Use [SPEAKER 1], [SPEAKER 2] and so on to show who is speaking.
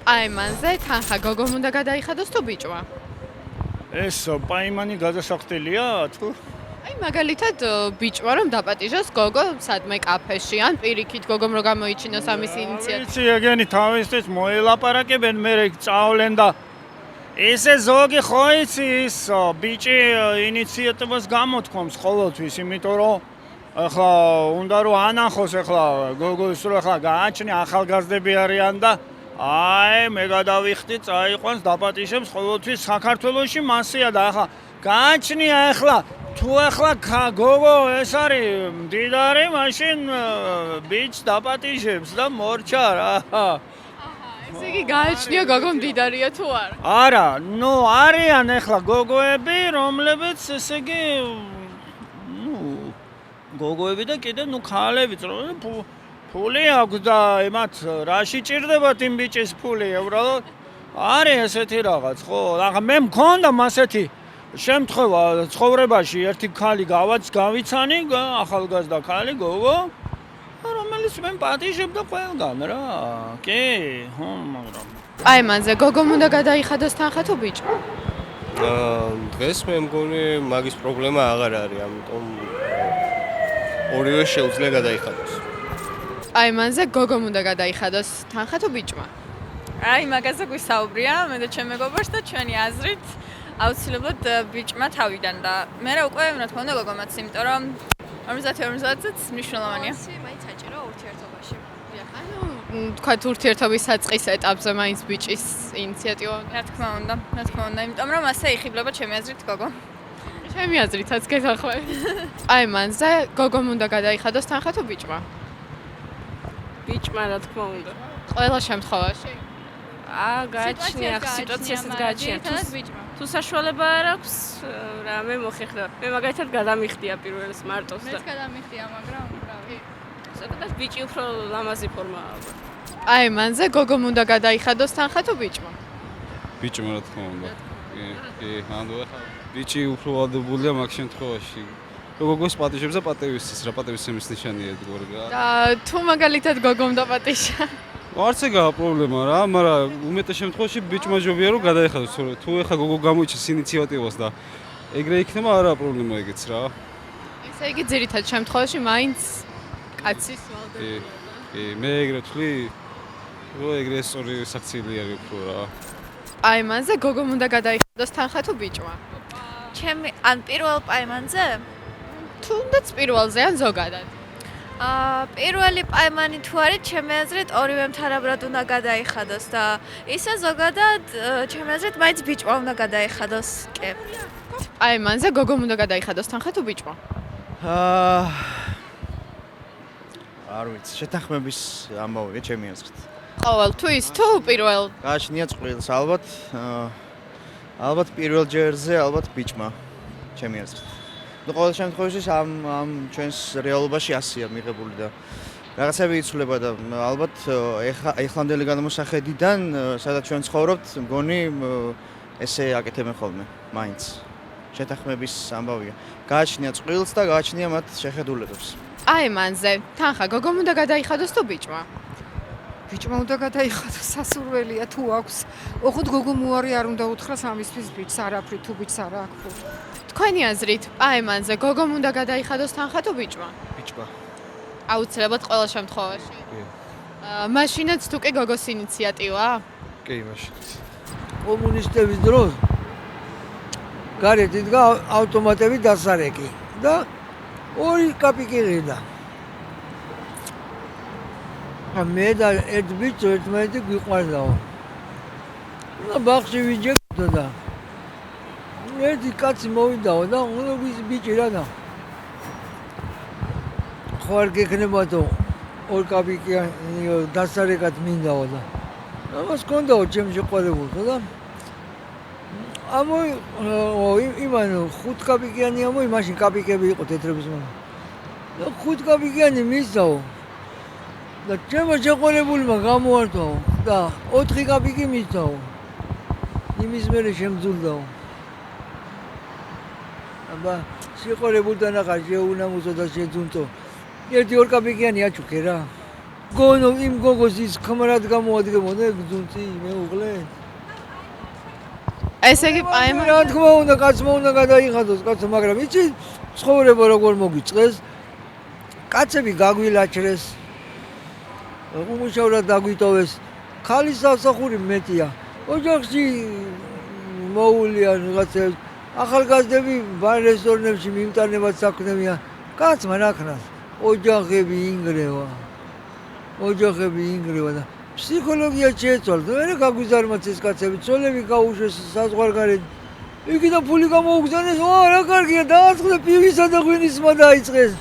[SPEAKER 1] აი მანზე თანხა გოგომ უნდა გადაიხადოს თუ ბიჭმა?
[SPEAKER 2] ეს პაიმანი გადასახდელია თუ?
[SPEAKER 1] აი მაგალითად ბიჭმა რომ დაპატიჟოს გოგო სადმე კაფეში ან პირიქით გოგომ რო გამოიჩინოს ამის ინიციატივა.
[SPEAKER 2] ვიცი, ეგენი თავისთვის მოელაპარაკებენ, მე წავლენ და ესე ზოგი ხო იცი ის ბიჭი ინიციატივას გამოთქვამს ყოველთვის, იმიტომ რომ ახლა უნდა რომ ანახოს ახლა გოგოს რო ახლა გააჩნია ახალგაზრდები არიან და აი მე გადავიხდი წაიყვანს დაპატიჟებს ყოველთვის საქართველოში მასია და ახლა გააჩნია ახლა თუ ახლა გოგო ეს არის მდიდარი მაშინ ბიჭს დაპატიჟებს და მორჩა რა.
[SPEAKER 1] ესე იგი გააჩნია გოგო მდიდარია თუ არა?
[SPEAKER 2] არა, ნუ არიან ახლა გოგოები, რომლებიც ესე იგი გოგოები და კიდე ნუ ქალებიც რომ ფული აქვს და იმათ რაში ჭირდებათ იმ ბიჭის ფული, უბრალოდ არის ესეთი რაღაც, ხო? ახლა მე მქონდა მასეთი შემთხვევა ცხოვრებაში ერთი ქალი გავიცანი, ახალგაზრდა ქალი გოგო, რომელიც მე პატიჟებდა ყველგან რა. კი, ხო, მაგრამ
[SPEAKER 1] აი მანზე გოგომ უნდა გადაიხადოს თანხა თუ ბიჭმა?
[SPEAKER 3] დღეს მე მგონი მაგის პრობლემა აღარ არის, ამიტომ ორივე შეუძლია გადაიხადოს.
[SPEAKER 1] აი მანზე გოგომ უნდა გადაიხადოს თანხა თუ ბიჭმა?
[SPEAKER 4] აი მაგაზე გვისაუბრია მე და ჩემ მეგობარს და ჩვენი აზრით აუცილებლად ბიჭმა თავიდან და მე რა უკვე რა თქმა უნდა გოგომაც, იმიტომ რომ 50-50-იც მნიშვნელოვანია.
[SPEAKER 5] მაინც საჭირო ურთიერთობაში.
[SPEAKER 1] ანუ თქვათ ურთიერთობის საწყის ეტაპზე მაინც ბიჭის ინიციატივა.
[SPEAKER 4] რა თქმა უნდა, იმიტომ რომ ასე იხიბლება ჩემი აზრით გოგო.
[SPEAKER 1] ჩემი აზრითაც გეთანხმები. აი მანზე გოგომ უნდა გადაიხადოს თანხა თუ ბიჭმა?
[SPEAKER 6] ბიჭმა რა თქმა უნდა.
[SPEAKER 1] ყველა შემთხვევაში.
[SPEAKER 6] გააჩნია სიტუაციასაც გააჩნია. თუ საშუალება არ აქვს, რა მე მოხერხდა. მე მაგალითად გადამიხდია პირველს მარტოს და.
[SPEAKER 5] მეც გადამიხდია, მაგრამ რავი.
[SPEAKER 6] ზოგადად ბიჭი უფრო ლამაზი ფორმაა.
[SPEAKER 1] აი მანზე გოგომ უნდა გადაიხადოს თანხა თუ ბიჭმა?
[SPEAKER 7] ბიჭმა რა თქმა უნდა. კი, ანუ ახლა ბიჭი უფრო ვალდებულია მაგ შემთხვევაში. გოგოს პატიჟებს და პატევისცეს, რა პატევისცემის ნიშანია ედგორგა.
[SPEAKER 1] და თუ მაგალითად გოგომ დაპატიჟა.
[SPEAKER 7] არც ეგაა პრობლემა რა, მაგრამ უმეტეს შემთხვევაში ბიჭმა ჯობია რომ გადაეხადოს, თუ ახლა გოგო გამოიჩენს ინიციატივას და ეგრე იქნება არა პრობლემა ეგეც რა.
[SPEAKER 1] ესე იგი ძირითად შემთხვევაში მაინც კაცის ვალდებული.
[SPEAKER 7] კი, მე ეგრე ვთვლი, რომ ეგრე სწორი საქციელი არის უფრო რა.
[SPEAKER 1] აი მანზე გოგომ უნდა გადაიხადოს თანხა თუ ბიჭმა?
[SPEAKER 5] ჩემი ან პირველ პაიმანზე?
[SPEAKER 1] თუნდაც პირველზე ან ზოგადად?
[SPEAKER 5] პირველი პაიმანი თუ არის, ჩემი აზრით ორივემ თანაბრად უნდა გადაიხადოს და ისე ზოგადად ჩემი აზრით მაინც ბიჭმა უნდა გადაიხადოს. კი.
[SPEAKER 1] აი მანზე გოგომ უნდა გადაიხადოს თანხა თუ ბიჭმა?
[SPEAKER 8] არ ვიცი, შეთანხმების ამბავია ჩემი აზრით.
[SPEAKER 1] ყოველთვის თუ პირველ?
[SPEAKER 8] გააჩნია წყვილს ალბათ პირველ ჯერზე ალბათ ბიჭმა ჩემი აზრით. ნუ ყოველ შემთხვევაში ამ ჩვენს რეალობაში ასია მიღებული და რაღაცები იცვლება და ალბათ ეხლანდელი გადამოსახედიდან სადაც ჩვენ ცხოვრობთ, მგონი ესე აკეთებენ ხოლმე, მაინც. შეთანხმების ამბავია. გააჩნია წყვილს და გააჩნია მათ შეხედულებებს.
[SPEAKER 1] აი მანზე თანხა გოგომ უნდა გადაიხადოს თუ ბიჭმა?
[SPEAKER 9] ბიჭმა უნდა გადაიხადოს, სასურველია თუ აქვს. ოღონდ გოგომ უარი არ უნდა უთხრას ამისთვის ბიჭს არაფრით, თუ ბიჭს არა აქვს ფული.
[SPEAKER 1] თქვენი აზრით, აი მანზე გოგომ უნდა გადაიხადოს თანხა თუ ბიჭმა?
[SPEAKER 8] ბიჭმა.
[SPEAKER 1] აუცილებლად ყველა შემთხვევაში.
[SPEAKER 8] კი.
[SPEAKER 1] მაშინაც თუ კი გოგოს ინიციატივაა?
[SPEAKER 8] კი, მაშინაც.
[SPEAKER 10] კომუნისტების დროს გარეთ იდგა ავტომატები დასარეკი და 2 კაპიკი ღირდა. მე და ერთ ბიჭს ერთმანეთი გვიყვარდაო. და ბაღში ვიჯექდა და ერთი კაცი მოვიდაო და ბიჭი რა და ხო არ გექნებათო 2 კაპიკი დასარეკად მინდაო და ამას კონდაო ჩემ შეყვარებულსა და იმან 5 კაპიკიანი ამოი მაშინ კაპიკები იყო თეთრების მაგრამ და 5 კაპიკიანი მისდაო და ჩემ შეყვარებულმა გამოართვაო და 4 კაპიკი მისდაო იმის მერე შემძულდაო აბა სიყორებულთან ახლა შეუნამუსო და შეძუნწო ერთი 2 კაპიკიანი აჩუქე რა გონო იმ გოგოს ის ქმრად გამოადგებოდა გძუნწი მეუღლე.
[SPEAKER 1] ესე იგი პაემანი
[SPEAKER 10] რა თქმა უნდა კაცმა უნდა გადაიხადოს კაცო, მაგრამ იცი ცხოვრება როგორ მოგიწყეს? კაცები გაგვილაჩრეს. უმუშავრად დაგვიტოვეს. ქალის სამსახური მეტია. ოჯახში მოულია რაღაცებს. ახალგაზრდები ბარ რესტორნებში მიმტანებად საქმეებია. კაცმა რა ქნას? ოჯახები ინგრევა და ფსიქოლოგია შეეცვალა. მე გაგვიზარმაც ეს კაცები, ცოლები გაუშვეს საზღვარგარეთ. იქიდან ფული გამოუგზავნეს, რა კარგია, დააწყდა პივისა და ღვინის სმა დაიწყეს.